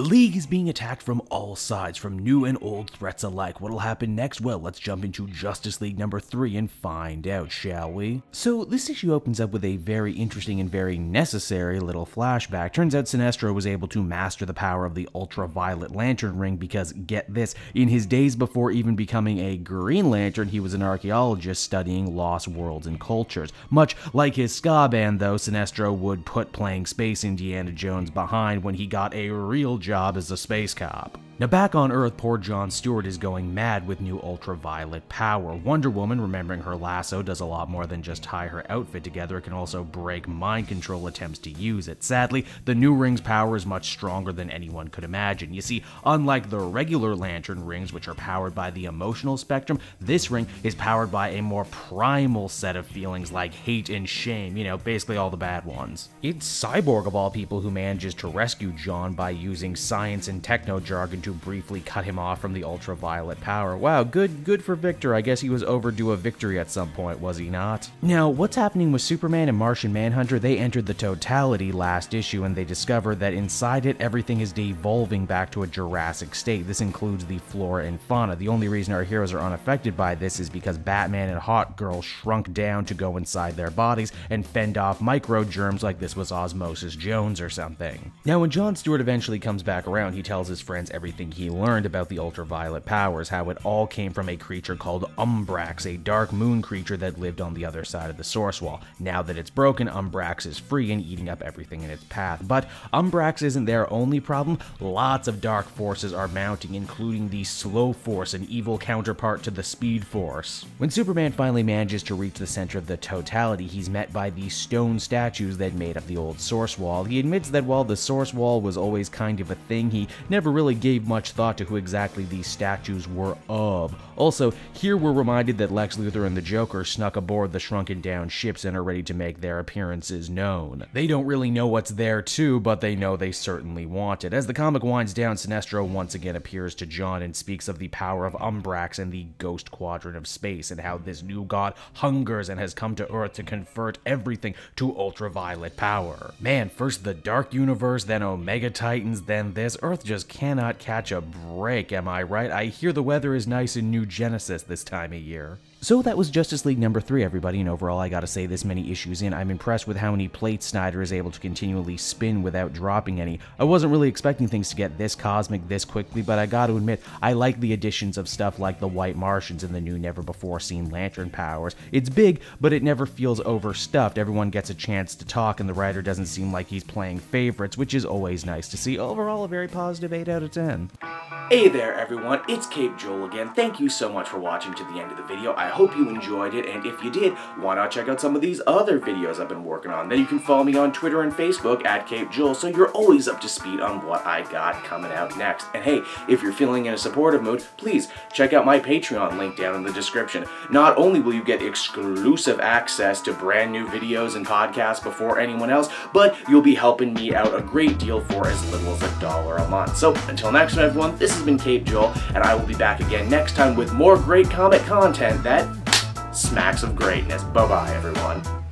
League is being attacked from all sides, from new and old threats alike. What'll happen next? Well, let's jump into Justice League number 3 and find out, shall we? So this issue opens up with a very interesting and very necessary little flashback. Turns out Sinestro was able to master the power of the Ultraviolet Lantern Ring because, get this, in his days before even becoming a Green Lantern, he was an archaeologist studying lost worlds and cultures. Much like his ska band, though, Sinestro would put playing Space Indiana Jones behind when he got a real job as a space cop. Now back on Earth, poor John Stewart is going mad with new ultraviolet power. Wonder Woman, remembering her lasso, does a lot more than just tie her outfit together. It can also break mind control attempts to use it. Sadly, the new ring's power is much stronger than anyone could imagine. You see, unlike the regular lantern rings, which are powered by the emotional spectrum, this ring is powered by a more primal set of feelings like hate and shame, you know, basically all the bad ones. It's Cyborg of all people who manages to rescue John by using science and techno jargon to briefly cut him off from the ultraviolet power. Wow, good for Victor. I guess he was overdue a victory at some point, was he not? Now, what's happening with Superman and Martian Manhunter? They entered the Totality last issue and they discovered that inside it, everything is devolving back to a Jurassic state. This includes the flora and fauna. The only reason our heroes are unaffected by this is because Batman and Hot Girl shrunk down to go inside their bodies and fend off micro germs like this was Osmosis Jones or something. Now, when John Stewart eventually comes back around, he tells his friends everything he learned about the ultraviolet powers, how it all came from a creature called Umbrax, a dark moon creature that lived on the other side of the source wall. Now that it's broken, Umbrax is free and eating up everything in its path. But Umbrax isn't their only problem. Lots of dark forces are mounting, including the Slow Force, an evil counterpart to the Speed Force. When Superman finally manages to reach the center of the Totality, he's met by the stone statues that made up the old source wall. He admits that while the source wall was always kind of a thing, he never really gave much thought to who exactly these statues were of. Also, here we're reminded that Lex Luthor and the Joker snuck aboard the shrunken down ships and are ready to make their appearances known. They don't really know what's there too, but they know they certainly want it. As the comic winds down, Sinestro once again appears to John and speaks of the power of Umbrax and the Ghost Quadrant of space, and how this new god hungers and has come to Earth to convert everything to ultraviolet power. Man, first the Dark Universe, then Omega Titans, then this. Earth just cannot catch a break, am I right? I hear the weather is nice in New Genesis this time of year. So that was Justice League number 3, everybody, and overall I gotta say, this many issues in, I'm impressed with how many plates Snyder is able to continually spin without dropping any. I wasn't really expecting things to get this cosmic this quickly, but I gotta admit, I like the additions of stuff like the White Martians and the new never-before-seen lantern powers. It's big, but it never feels overstuffed. Everyone gets a chance to talk, and the writer doesn't seem like he's playing favorites, which is always nice to see. Overall, a very positive 8 out of 10. Hey there, everyone, it's Cape Joel again. Thank you so much for watching to the end of the video. I hope you enjoyed it, and if you did, why not check out some of these other videos I've been working on. Then you can follow me on Twitter and Facebook at Cape Joel, so you're always up to speed on what I got coming out next. And hey, if you're feeling in a supportive mood, please check out my Patreon link down in the description. Not only will you get exclusive access to brand new videos and podcasts before anyone else, but you'll be helping me out a great deal for as little as $1 a month. So until next time, everyone, this has been Cape Joel, and I will be back again next time with more great comic content that smacks of greatness. Bye-bye, everyone.